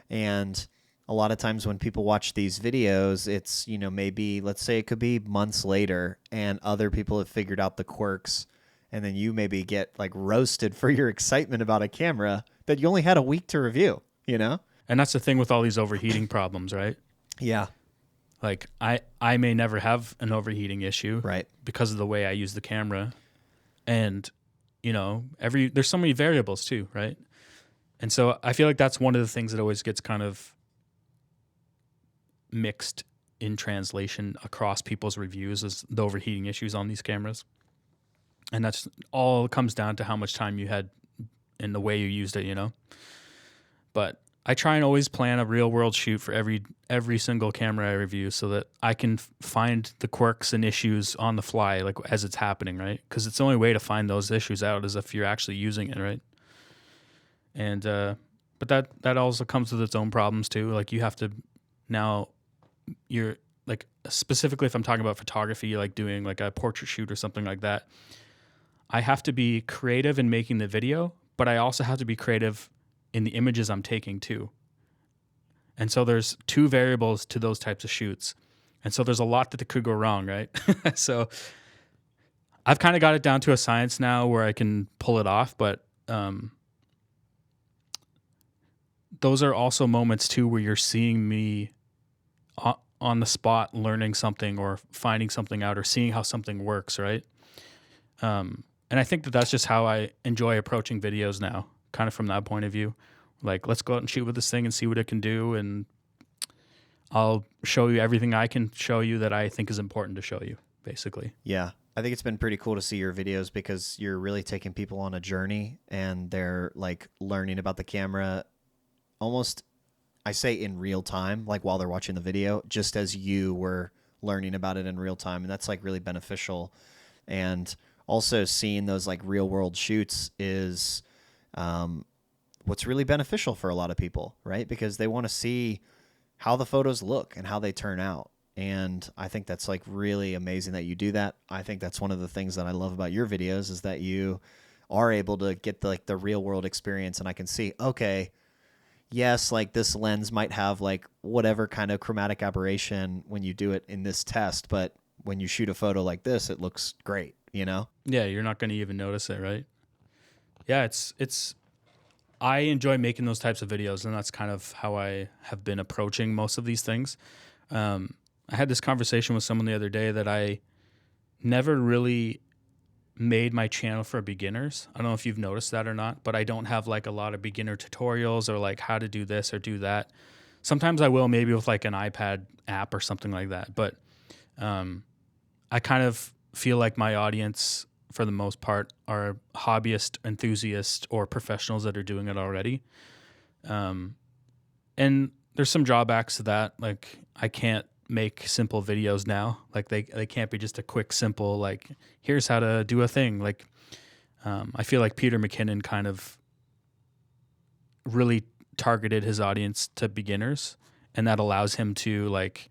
And a lot of times when people watch these videos, it's, maybe, let's say it could be months later, and other people have figured out the quirks, and then you maybe get like roasted for your excitement about a camera that you only had a week to review, you know? And that's the thing with all these overheating problems, right? Yeah. Like I may never have an overheating issue, right, because of the way I use the camera. And, there's so many variables too, right? And so I feel like that's one of the things that always gets kind of mixed in translation across people's reviews, is the overheating issues on these cameras. And that's all comes down to how much time you had and the way you used it, But I try and always plan a real world shoot for every single camera I review, so that I can find the quirks and issues on the fly, like as it's happening, right? Because it's the only way to find those issues out is if you're actually using it, right? And but that also comes with its own problems too. Like you have to you're like, specifically if I'm talking about photography, like doing like a portrait shoot or something like that, I have to be creative in making the video, but I also have to be creative in the images I'm taking too. And so there's two variables to those types of shoots. And so there's a lot that could go wrong, right? So I've kind of got it down to a science now where I can pull it off, but those are also moments too where you're seeing me on the spot learning something or finding something out or seeing how something works, right? And I think that that's just how I enjoy approaching videos now, kind of from that point of view. Like, let's go out and shoot with this thing and see what it can do, and I'll show you everything I can show you that I think is important to show you, basically. Yeah. I think it's been pretty cool to see your videos, because you're really taking people on a journey, and they're like learning about the camera almost, I say in real time, like while they're watching the video, just as you were learning about it in real time. And that's like really beneficial. And also seeing those like real world shoots is what's really beneficial for a lot of people, right? Because they want to see how the photos look and how they turn out. And I think that's like really amazing that you do that. I think that's one of the things that I love about your videos, is that you are able to get the real world experience. And I can see, okay, yes, like this lens might have like whatever kind of chromatic aberration when you do it in this test, but when you shoot a photo like this, it looks great, Yeah, you're not going to even notice it, right? Yeah, it's I enjoy making those types of videos, and that's kind of how I have been approaching most of these things. I had this conversation with someone the other day that I never really made my channel for beginners. I don't know if you've noticed that or not, but I don't have like a lot of beginner tutorials or like how to do this or do that. Sometimes I will, maybe with like an iPad app or something like that. But I kind of feel like my audience, for the most part, are hobbyist, enthusiasts, or professionals that are doing it already. And there's some drawbacks to that. Like I can't make simple videos now. Like they can't be just a quick, simple, like, here's how to do a thing. Like I feel like Peter McKinnon kind of really targeted his audience to beginners, and that allows him to like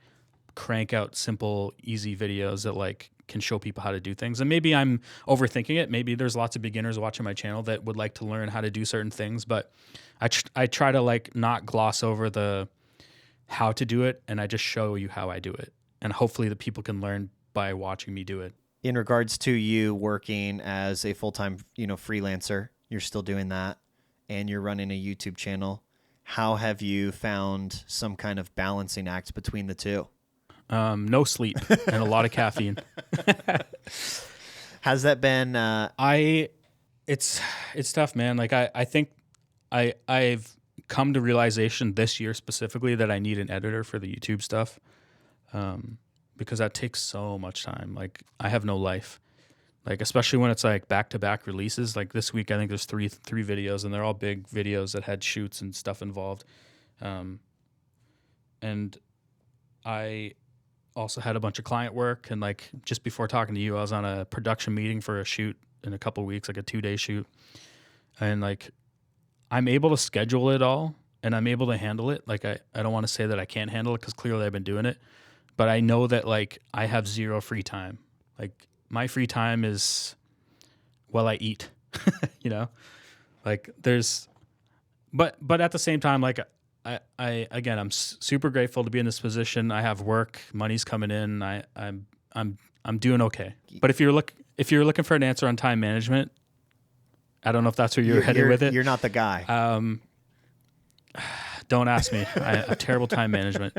crank out simple, easy videos that like can show people how to do things. And maybe I'm overthinking it. Maybe there's lots of beginners watching my channel that would like to learn how to do certain things, but I try to like not gloss over the how to do it, and I just show you how I do it. And hopefully the people can learn by watching me do it. In regards to you working as a full-time, freelancer, you're still doing that, and you're running a YouTube channel. How have you found some kind of balancing act between the two? No sleep and a lot of caffeine. Has that been? It's tough, man. Like I think I've come to realization this year specifically that I need an editor for the YouTube stuff, because that takes so much time. Like I have no life. Like especially when it's like back-to-back releases. Like this week, I think there's three videos, and they're all big videos that had shoots and stuff involved. And I also had a bunch of client work, and like just before talking to you, I was on a production meeting for a shoot in a couple of weeks, like a 2-day shoot. And like I'm able to schedule it all, and I'm able to handle it. Like I don't want to say that I can't handle it, because clearly I've been doing it, but I know that like I have zero free time. Like my free time is while I eat, like there's, but at the same time, like again, I'm super grateful to be in this position. I have work, money's coming in. I'm doing okay. But if you're looking for an answer on time management, I don't know if that's where you're headed with it. You're not the guy. Don't ask me. I have terrible time management.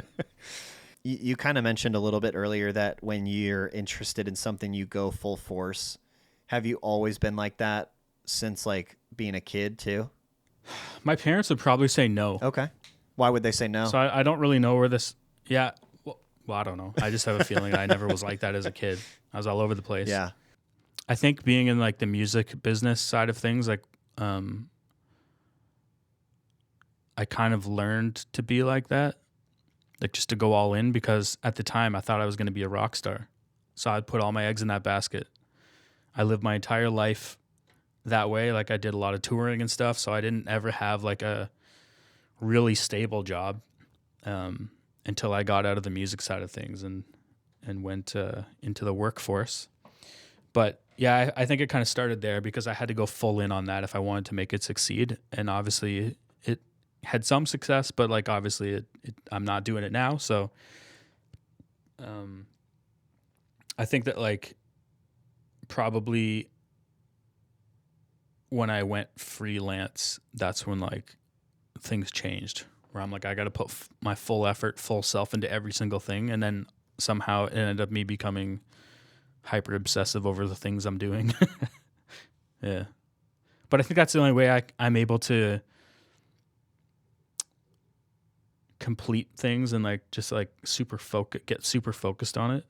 You kind of mentioned a little bit earlier that when you're interested in something, you go full force. Have you always been like that since like being a kid too? My parents would probably say no. Okay. Why would they say no? So I don't really know where this. Yeah. Well, I don't know. I just have a feeling I never was like that as a kid. I was all over the place. Yeah. I think being in like the music business side of things, like I kind of learned to be like that, like just to go all in, because at the time I thought I was going to be a rock star. So I'd put all my eggs in that basket. I lived my entire life that way. Like I did a lot of touring and stuff, so I didn't ever have like a really stable job until I got out of the music side of things and went into the workforce. But yeah, I think it kind of started there, because I had to go full in on that if I wanted to make it succeed. And obviously it had some success, but like obviously I'm not doing it now. So I think that like probably when I went freelance, that's when like things changed, where I'm like, I got to put my full effort, full self into every single thing. And then somehow it ended up me becoming hyper obsessive over the things I'm doing. Yeah. But I think that's the only way I'm able to complete things and like just like get super focused on it.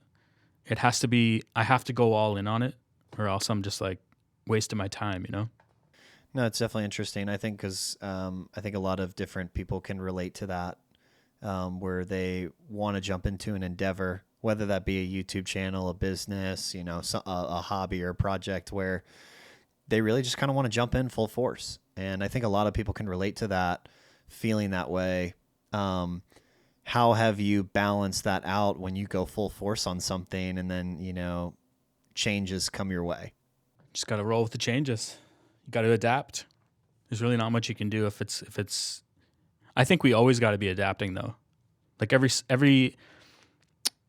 It has to be, I have to go all in on it, or else I'm just like wasting my time, No, it's definitely interesting. I think because I think a lot of different people can relate to that, where they want to jump into an endeavor, whether that be a YouTube channel, a business, a hobby or a project, where they really just kind of want to jump in full force. And I think a lot of people can relate to that, feeling that way. How have you balanced that out when you go full force on something and then, changes come your way? Just got to roll with the changes. You got to adapt. There's really not much you can do if it's. I think we always got to be adapting though. Like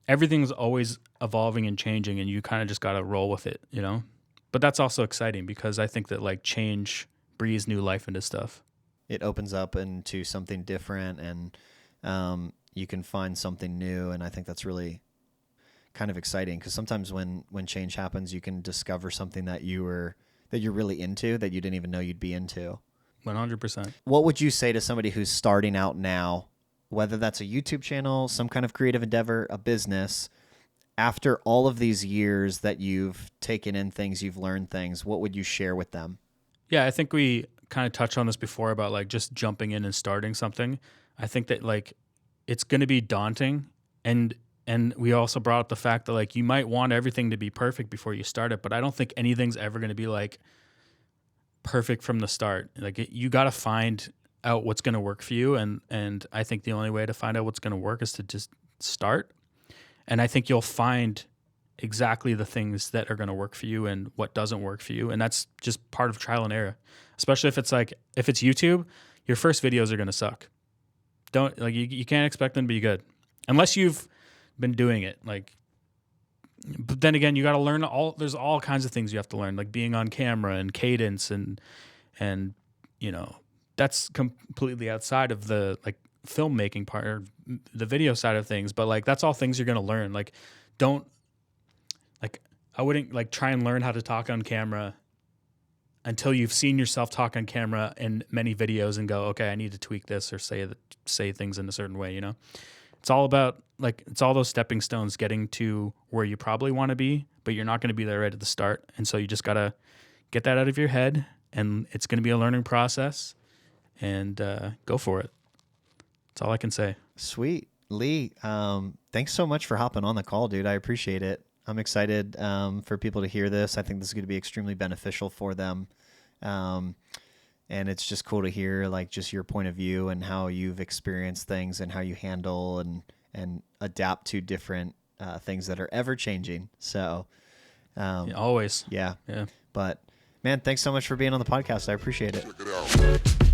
everything's always evolving and changing, and you kind of just got to roll with it, But that's also exciting, because I think that like change breathes new life into stuff. It opens up into something different, and you can find something new, and I think that's really, kind of exciting because sometimes when change happens, you can discover something that you're really into that you didn't even know you'd be into. 100%. What would you say to somebody who's starting out now, whether that's a YouTube channel, some kind of creative endeavor, a business, after all of these years that you've taken in things, you've learned things, what would you share with them? Yeah, I think we kind of touched on this before about like just jumping in and starting something. I think that like it's going to be daunting, and we also brought up the fact that like you might want everything to be perfect before you start it, but I don't think anything's ever going to be like perfect from the start. Like you got to find out what's going to work for you, and I think the only way to find out what's going to work is to just start. And I think you'll find exactly the things that are going to work for you and what doesn't work for you. And that's just part of trial and error, especially if it's YouTube, your first videos are going to suck. Don't like, you can't expect them to be good unless you've been doing it. Like, but then again, you got to learn there's all kinds of things you have to learn, like being on camera and cadence and, you know, that's completely outside of the like filmmaking part or the video side of things, but like that's all things you're going to learn. Like I wouldn't like try and learn how to talk on camera until you've seen yourself talk on camera in many videos and go, okay, I need to tweak this or say things in a certain way, you know? It's all about like, it's all those stepping stones getting to where you probably want to be, but you're not going to be there right at the start. And so you just got to get that out of your head, and it's going to be a learning process, and go for it. That's all I can say. Sweet. Lee, thanks so much for hopping on the call, dude. I appreciate it. I'm excited for people to hear this. I think this is going to be extremely beneficial for them. And it's just cool to hear like just your point of view and how you've experienced things and how you handle and adapt to different things that are ever changing. So yeah, always. Yeah. Yeah. But man, thanks so much for being on the podcast. I appreciate it. Check it out.